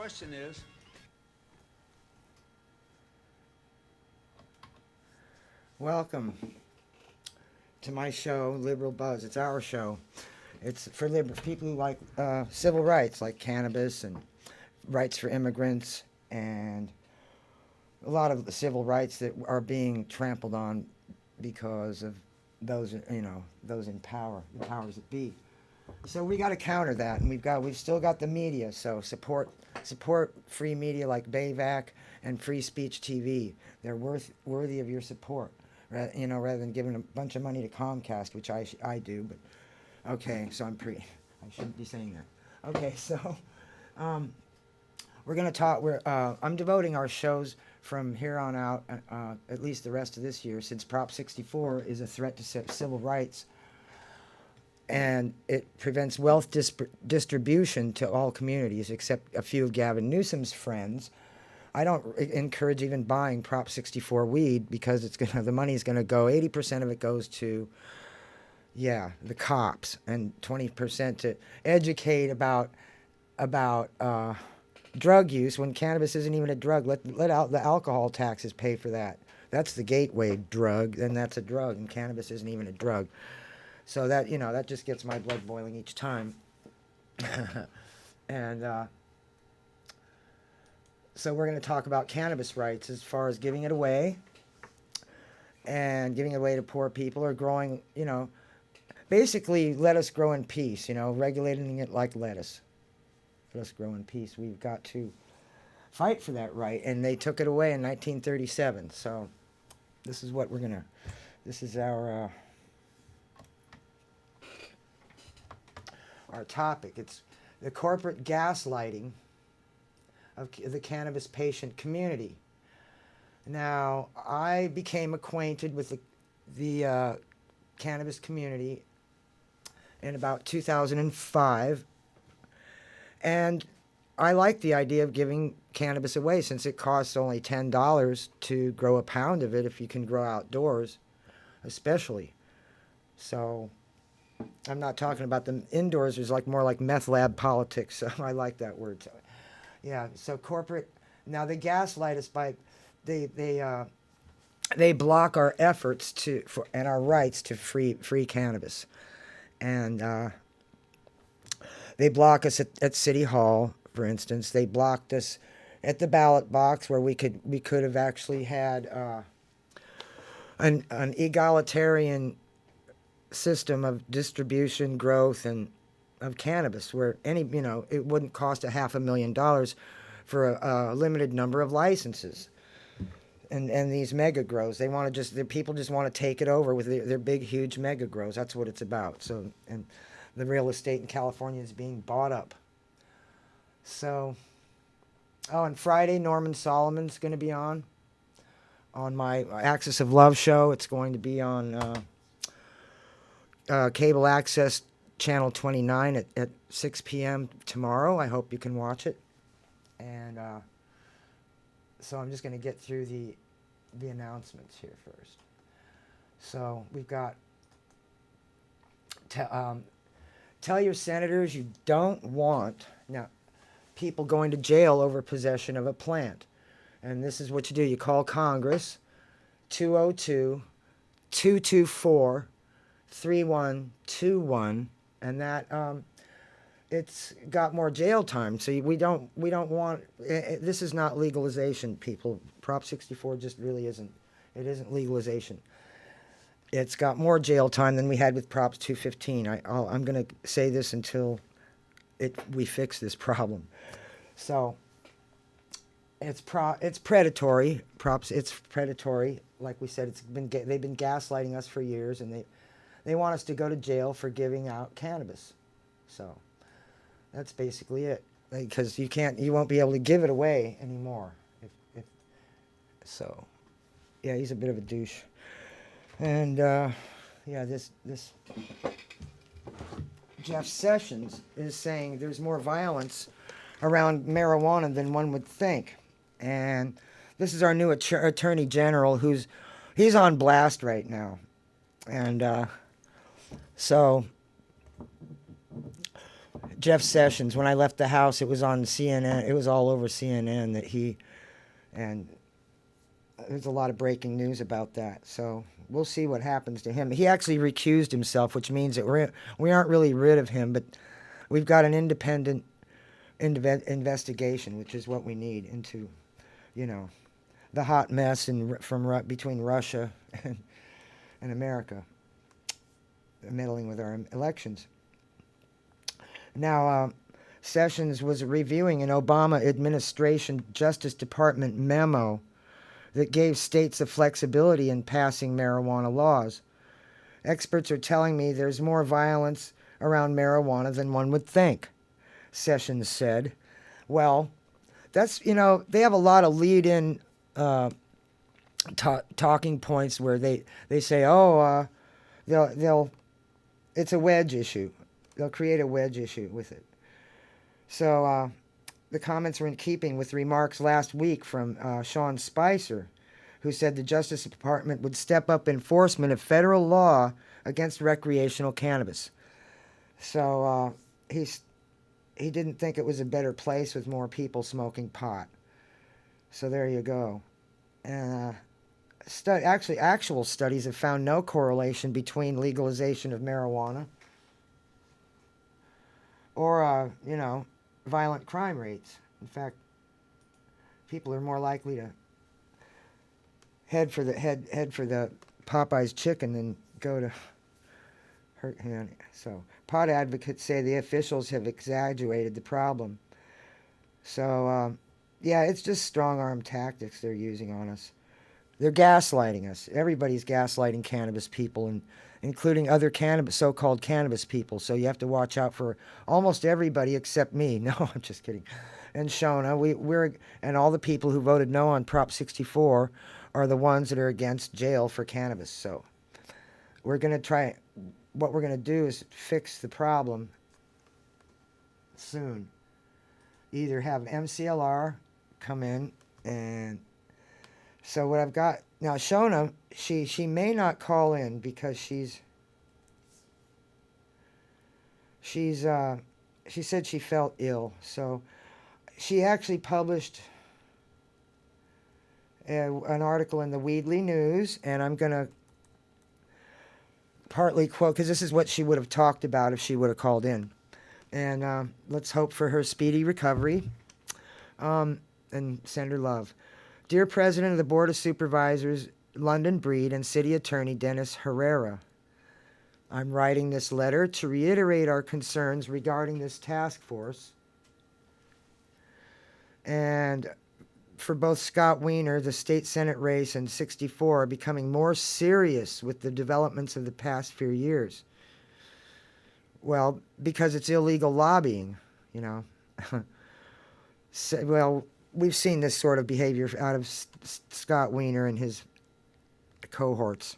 question is, welcome to my show, Liberal Buzz. It's our show. It's for people who like civil rights, like cannabis and rights for immigrants, and a lot of the civil rights that are being trampled on because of those, those in power, the powers that be. So we got to counter that, and we've still got the media. So support free media like Bayvac and Free Speech TV. They're worthy of your support. Rather than giving a bunch of money to Comcast, which I do. But okay, so I shouldn't be saying that. Okay, so we're gonna talk. I'm devoting our shows from here on out, at least the rest of this year, since Prop 64 is a threat to civil rights, and it prevents wealth distribution to all communities except a few of Gavin Newsom's friends. I don't encourage even buying Prop 64 weed because the money's gonna go. 80% of it goes to, the cops, and 20% to educate about drug use when cannabis isn't even a drug. Let out the alcohol taxes pay for that. That's the gateway drug, and that's a drug, and cannabis isn't even a drug. So that just gets my blood boiling each time. And so we're going to talk about cannabis rights as far as giving it away, and giving it away to poor people, or growing, basically let us grow in peace, regulating it like lettuce. Let us grow in peace. We've got to fight for that right, and they took it away in 1937. So this is what this is our topic. It's the corporate gaslighting of the cannabis patient community. Now, I became acquainted with the cannabis community in about 2005, and I like the idea of giving cannabis away since it costs only $10 to grow a pound of it if you can grow outdoors, especially. So I'm not talking about the indoors. There's more like meth lab politics, so I like that word. Yeah, so corporate. Now they gaslight us by they block our efforts and our rights to free cannabis, and they block us at City Hall, for instance. They blocked us at the ballot box where we could have actually had an egalitarian system of distribution, growth, and of cannabis, where it wouldn't cost $500,000 for a limited number of licenses. And these mega grows, the people just want to take it over with their big, huge mega grows. That's what it's about. So, and the real estate in California is being bought up. So, and Friday, Norman Solomon's going to be on my Axis of Love show. It's going to be on cable access channel 29 at 6 p.m. tomorrow. I hope you can watch it. And so I'm just going to get through the announcements here first. So we've got tell your senators you don't want people going to jail over possession of a plant. And this is what you do. You call Congress, 202-224-3121, and that it's got more jail time. So we don't want this is not legalization, people. Prop 64 just really isn't. It isn't legalization. It's got more jail time than we had with Prop 215. I'm going to say this until we fix this problem. So it's predatory. It's predatory. Like we said, they've been gaslighting us for years, and they want us to go to jail for giving out cannabis. So that's basically it. Because you won't be able to give it away anymore. So, yeah, he's a bit of a douche. And this Jeff Sessions is saying there's more violence around marijuana than one would think. And this is our new Attorney General he's on blast right now. And so Jeff Sessions, when I left the house, it was on CNN. It was all over CNN that he, and there's a lot of breaking news about that. So we'll see what happens to him. He actually recused himself, which means that we aren't really rid of him, but we've got an independent investigation, which is what we need into, you know, the hot mess between Russia and America, meddling with our elections. Now, Sessions was reviewing an Obama administration Justice Department memo that gave states the flexibility in passing marijuana laws. Experts are telling me there's more violence around marijuana than one would think, Sessions said. Well, that's, you know, they have a lot of lead-in talking points where they say, oh, it's a wedge issue. They'll create a wedge issue with it. So the comments are in keeping with remarks last week from Sean Spicer, who said the Justice Department would step up enforcement of federal law against recreational cannabis. So he didn't think it was a better place with more people smoking pot. So there you go. Actual studies have found no correlation between legalization of marijuana or, you know, violent crime rates. In fact, people are more likely to head for the Popeye's chicken than go to hurt him. So pot advocates say the officials have exaggerated the problem. So yeah, it's just strong-arm tactics they're using on us. They're gaslighting us. Everybody's gaslighting cannabis people, and including other so-called cannabis people. So you have to watch out for almost everybody except me. No, I'm just kidding. And Shona, we're and all the people who voted no on Prop 64 are the ones that are against jail for cannabis. So we're going to try. What we're going to do is fix the problem soon. Either have MCLR come in, and so what I've got now, Shona, she may not call in because she said she felt ill. So she actually published an article in the Weedley News, and I'm going to partly quote, because this is what she would have talked about if she would have called in. And let's hope for her speedy recovery, and send her love. Dear President of the Board of Supervisors, London Breed, and City Attorney Dennis Herrera, I'm writing this letter to reiterate our concerns regarding this task force and for both Scott Wiener, the state Senate race, and 64 becoming more serious with the developments of the past few years. Well, because it's illegal lobbying, you know. So, well, we've seen this sort of behavior out of Scott Wiener and his cohorts.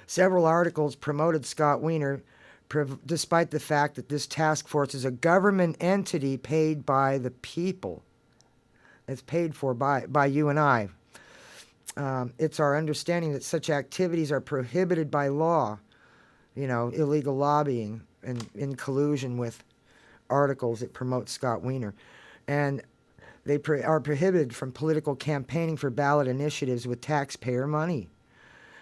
Several articles promoted Scott Wiener, despite the fact that this task force is a government entity paid by the people. It's paid for by you and I. It's our understanding that such activities are prohibited by law, you know, illegal lobbying and in collusion with articles that promote Scott Wiener. And they are prohibited from political campaigning for ballot initiatives with taxpayer money.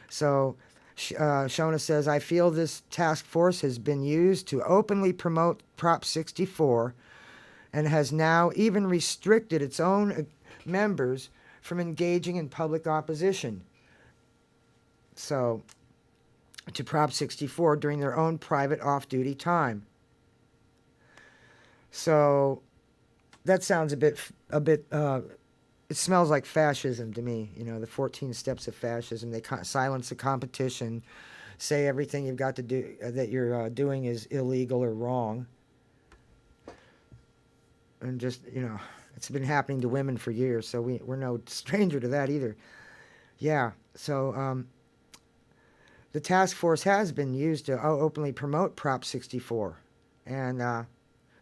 So Shona says, I feel this task force has been used to openly promote Prop 64 and has now even restricted its own members from engaging in public opposition. So, to Prop 64 during their own private off-duty time. So, that sounds a bit, it smells like fascism to me. You know, the 14 steps of fascism. They silence the competition, say everything you've got to do, that you're doing is illegal or wrong. And just, you know, it's been happening to women for years, so we're no stranger to that either. Yeah, so the task force has been used to openly promote Prop 64, and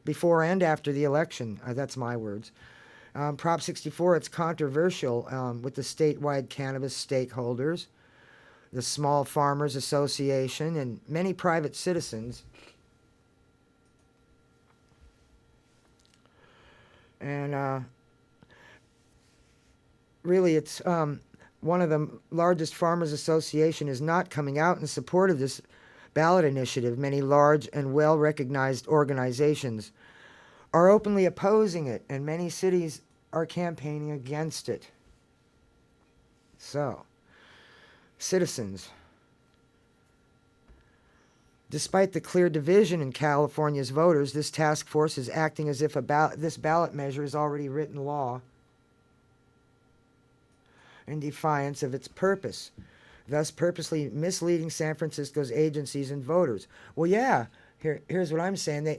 before and after the election. That's my words. Prop 64, it's controversial with the statewide cannabis stakeholders, the Small Farmers Association, and many private citizens. And really, it's one of the largest farmers' association is not coming out in support of this ballot initiative. Many large and well-recognized organizations are openly opposing it, and many cities are campaigning against it. So, citizens, despite the clear division in California's voters, this task force is acting as if this ballot measure is already written law in defiance of its purpose, thus purposely misleading San Francisco's agencies and voters. Well, yeah, here's what I'm saying.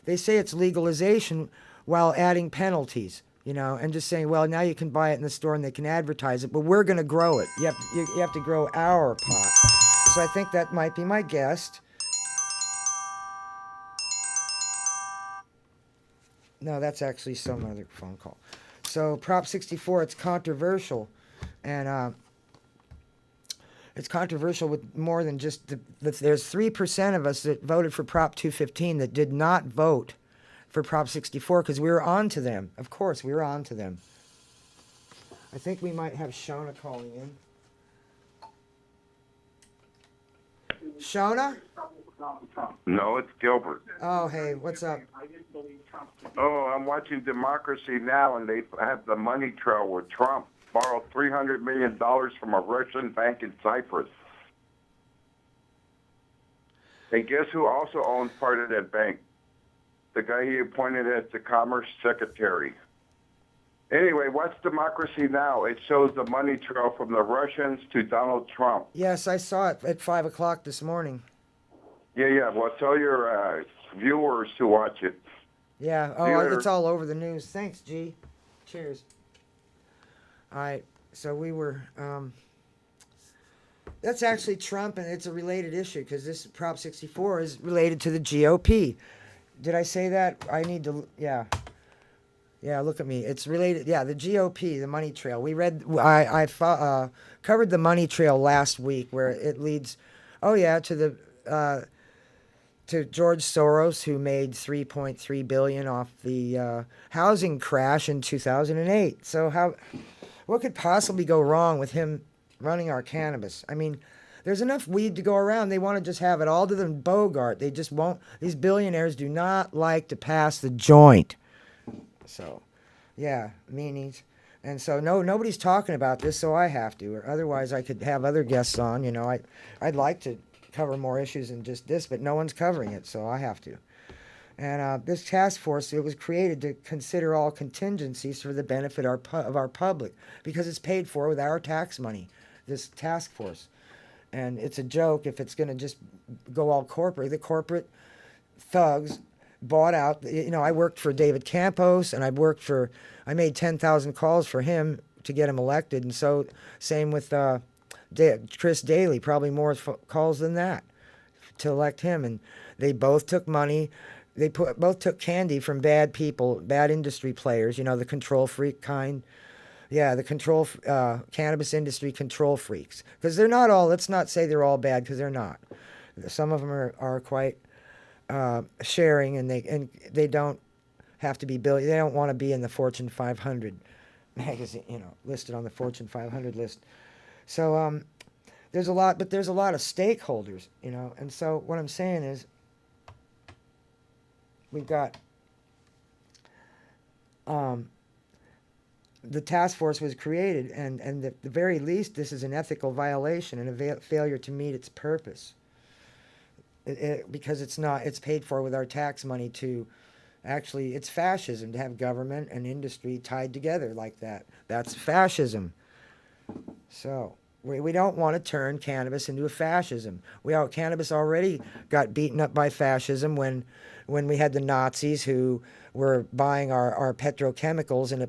They say it's legalization while adding penalties, and just saying, well, now you can buy it in the store and they can advertise it, but we're going to grow it. You have to grow our pot. So I think that might be my guest. No, that's actually some other phone call. So Prop 64, it's controversial. And it's controversial with more than just there's 3% of us that voted for Prop 215 that did not vote for Prop 64 because we were on to them. Of course, we were on to them. I think we might have Shona calling in. Shona? No, it's Gilbert. Oh, hey, what's up? Oh, I'm watching Democracy Now, and they have the money trail where Trump borrowed $300 million from a Russian bank in Cyprus. And guess who also owns part of that bank? The guy he appointed as the Commerce Secretary. Anyway, watch Democracy Now. It shows the money trail from the Russians to Donald Trump. Yes, I saw it at 5 o'clock this morning. Yeah. Well, tell your viewers to watch it. Yeah. Oh, it's all over the news. Thanks, G. Cheers. All right. So we were... that's actually Trump, and it's a related issue because this Prop 64 is related to the GOP. Did I say that? I need to... Yeah. Yeah, look at me. It's related... Yeah, the GOP, the money trail. We read... I covered the money trail last week where it leads... Oh, yeah, to the... to George Soros, who made $3.3 billion off the housing crash in 2008. So what could possibly go wrong with him running our cannabis? I mean, there's enough weed to go around. They want to just have it all to them Bogart. They just won't. These billionaires do not like to pass the joint. So, yeah, meanies. And so nobody's talking about this, so I have to. Or otherwise, I could have other guests on. I'd like to cover more issues than just this, but no one's covering it, so I have to. And this task force, it was created to consider all contingencies for the benefit of our public, because it's paid for with our tax money, this task force. And it's a joke if it's going to just go all corporate. The corporate thugs bought out. I worked for David Campos, and I made 10,000 calls for him to get him elected, and so same with Chris Daly, probably more calls than that to elect him. And they both took money. They both took candy from bad people, bad industry players, the control freak kind. Yeah, the cannabis industry control freaks. Because they're not all, let's not say they're all bad, because they're not. Some of them are quite sharing, and they don't have to be they don't want to be in the Fortune 500 magazine, listed on the Fortune 500 list. So there's a lot of stakeholders, and so what I'm saying is we've got the task force was created, and at the very least, this is an ethical violation and a failure to meet its purpose. Because it's paid for with our tax money to... Actually, it's fascism to have government and industry tied together like that. That's fascism. So we don't want to turn cannabis into a fascism. Cannabis already got beaten up by fascism when we had the Nazis who were buying our petrochemicals, and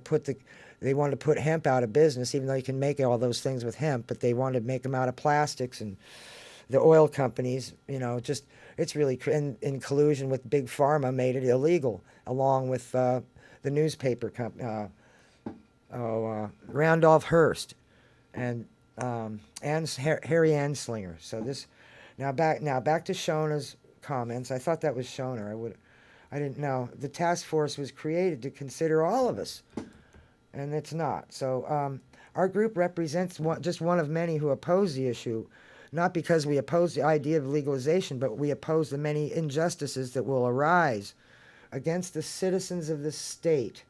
they wanted to put hemp out of business, even though you can make all those things with hemp, but they wanted to make them out of plastics, and the oil companies, it's really in collusion with Big Pharma made it illegal, along with the newspaper company, Randolph Hearst, and Harry Anslinger. So this now back to Shona's comments. I thought that was Shona. I didn't know. The task force was created to consider all of us, and it's not. So our group represents just one of many who oppose the issue, not because we oppose the idea of legalization, but we oppose the many injustices that will arise against the citizens of the state.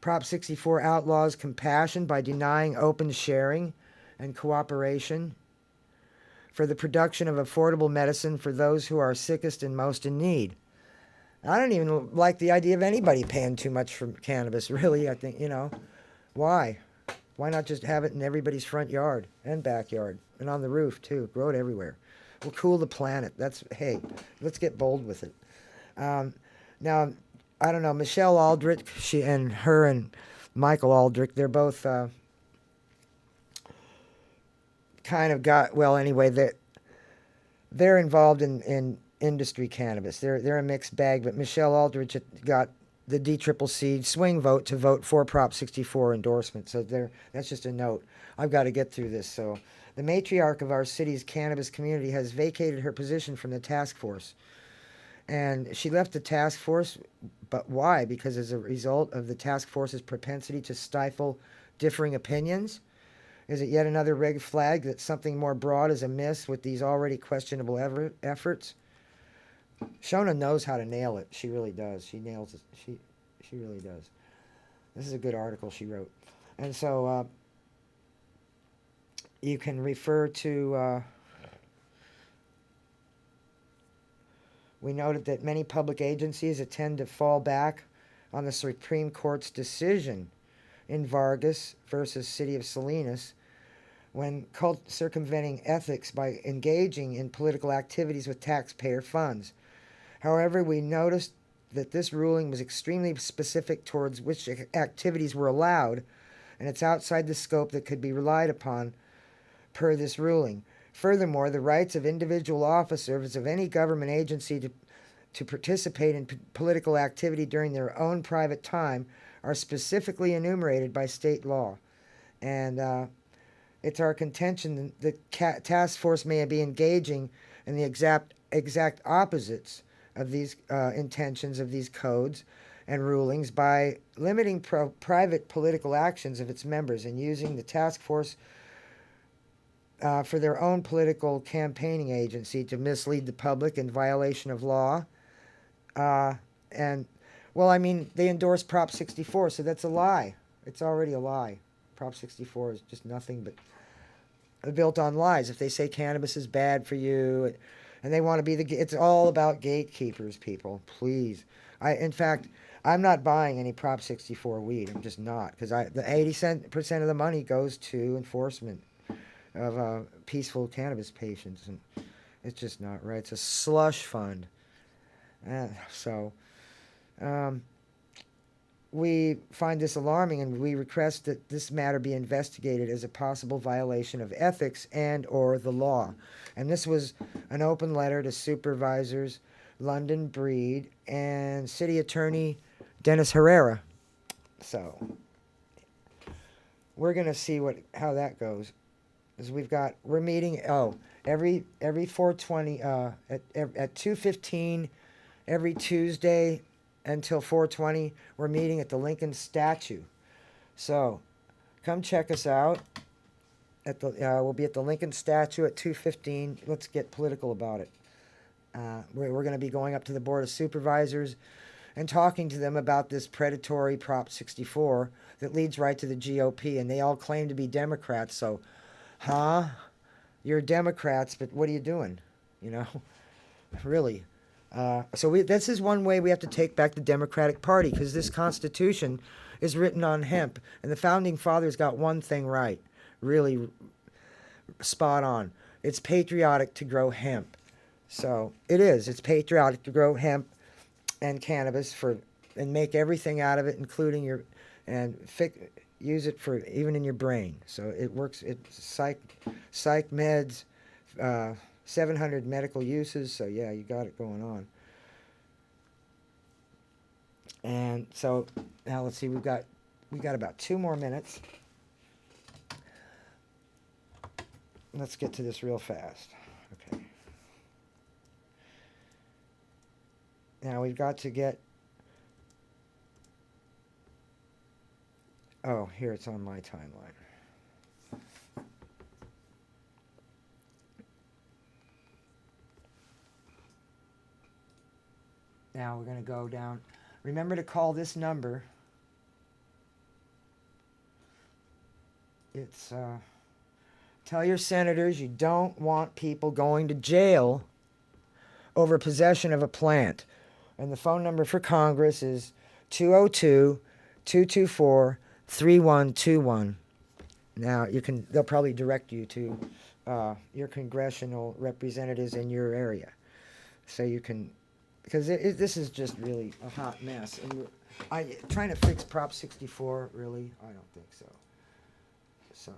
Prop 64 outlaws compassion by denying open sharing and cooperation for the production of affordable medicine for those who are sickest and most in need. I don't even like the idea of anybody paying too much for cannabis, really. I think, why? Why not just have it in everybody's front yard and backyard and on the roof, too? Grow it everywhere. We'll cool the planet. Hey, let's get bold with it. Now, I don't know, Michelle Aldrich, her and Michael Aldrich, they're both kind of they're involved in industry cannabis. They're a mixed bag, but Michelle Aldrich got the DCCC swing vote to vote for Prop 64 endorsement. So that's just a note. I've got to get through this. So the matriarch of our city's cannabis community has vacated her position from the task force. And she left the task force, but why? Because as a result of the task force's propensity to stifle differing opinions? Is it yet another red flag that something more broad is amiss with these already questionable efforts? Shona knows how to nail it. She really does. She nails it. She really does. This is a good article she wrote. And so you can refer to... we noted that many public agencies tend to fall back on the Supreme Court's decision in Vargas versus City of Salinas when circumventing ethics by engaging in political activities with taxpayer funds. However, we noticed that this ruling was extremely specific towards which activities were allowed, and it's outside the scope that could be relied upon per this ruling. Furthermore, the rights of individual officers of any government agency to participate in political activity during their own private time are specifically enumerated by state law. And it's our contention that the task force may be engaging in the exact opposites of these intentions of these codes and rulings by limiting private political actions of its members and using the task force for their own political campaigning agency to mislead the public in violation of law. They endorsed Prop 64, so that's a lie. It's already a lie. Prop 64 is just nothing but built on lies. If they say cannabis is bad for you, and they want to be it's all about gatekeepers, people. Please. In fact, I'm not buying any Prop 64 weed. I'm just not, because the 80% of the money goes to enforcement of peaceful cannabis patients, and it's just not right. It's a slush fund. We find this alarming, and we request that this matter be investigated as a possible violation of ethics and or the law. And this was an open letter to supervisors London Breed and City Attorney Dennis Herrera. So we're going to see how that goes. As we're meeting every 420 at 2:15 every Tuesday until 4:20. We're meeting at the Lincoln statue. So come check us out we'll be at the Lincoln statue at 2:15. Let's get political about it. We're going to be going up to the Board of Supervisors and talking to them about this predatory Prop 64 that leads right to the GOP, and they all claim to be Democrats. So you're Democrats, but what are you doing? Really. This is one way we have to take back the Democratic Party, because this Constitution is written on hemp, and the Founding Fathers got one thing right, really spot on. It's patriotic to grow hemp. So it is. It's patriotic to grow hemp and cannabis and make everything out of it, including use it for even in your brain. So it works. It's psych meds, 700 medical uses. So yeah, you got it going on. And so now let's see. We got about 2 more minutes. let's get to this real fast. Okay. Now we've got to get... Oh, here it's on my timeline. Now we're going to go down. Remember to call this number. It's, tell your senators you don't want people going to jail over possession of a plant. And the phone number for Congress is 202-224-3121. Now, they'll probably direct you to your congressional representatives in your area. So you can, because this is just really a hot mess. And trying to fix Prop 64, really? I don't think so. So